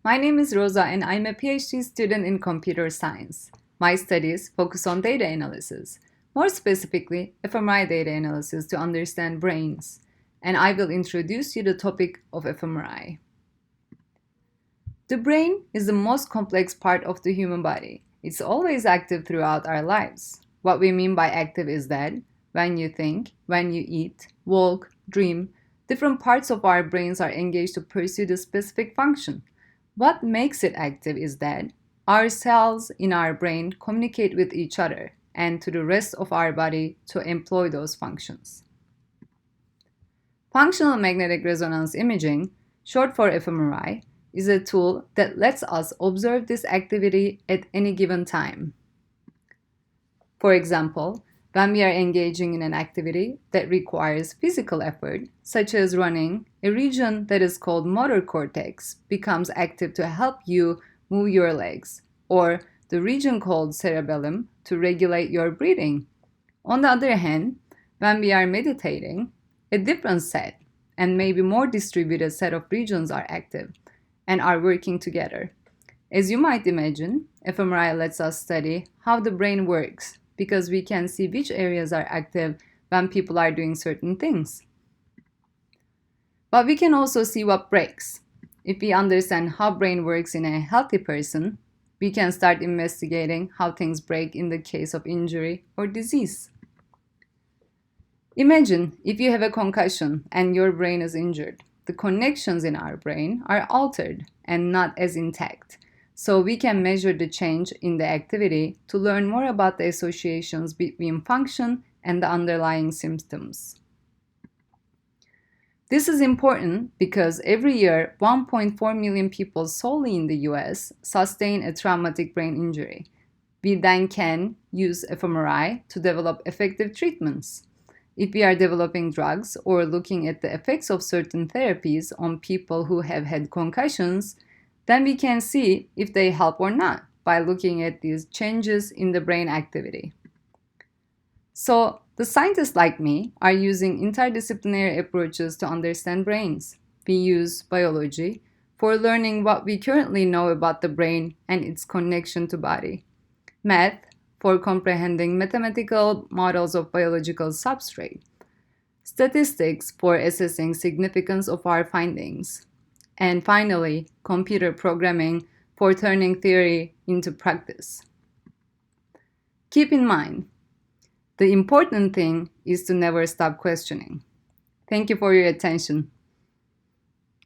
My name is Roza and I'm a PhD student in computer science. My studies focus on data analysis, more specifically fMRI data analysis to understand brains, and I will introduce you the topic of fMRI. The brain is the most complex part of the human body. It's always active throughout our lives. What we mean by active is that when you think, when you eat, walk, dream, different parts of our brains are engaged to pursue the specific function. What makes it active is that our cells in our brain communicate with each other and to the rest of our body to employ those functions. Functional magnetic resonance imaging, short for fMRI, is a tool that lets us observe this activity at any given time. For example, when we are engaging in an activity that requires physical effort, such as running, a region that is called motor cortex becomes active to help you move your legs, or the region called cerebellum to regulate your breathing. On the other hand, when we are meditating, a different set and maybe more distributed set of regions are active and are working together. As you might imagine, fMRI lets us study how the brain works because we can see which areas are active when people are doing certain things. But we can also see what breaks. If we understand how brain works in a healthy person, we can start investigating how things break in the case of injury or disease. Imagine if you have a concussion and your brain is injured. The connections in our brain are altered and not as intact. So we can measure the change in the activity to learn more about the associations between function and the underlying symptoms. This is important because every year 1.4 million people solely in the US sustain a traumatic brain injury. We then can use fMRI to develop effective treatments. If we are developing drugs or looking at the effects of certain therapies on people who have had concussions, then we can see if they help or not by looking at these changes in the brain activity. So, the scientists like me are using interdisciplinary approaches to understand brains. We use biology for learning what we currently know about the brain and its connection to body, math for comprehending mathematical models of biological substrate, statistics for assessing significance of our findings, and finally, computer programming for turning theory into practice. Keep in mind, the important thing is to never stop questioning. Thank you for your attention.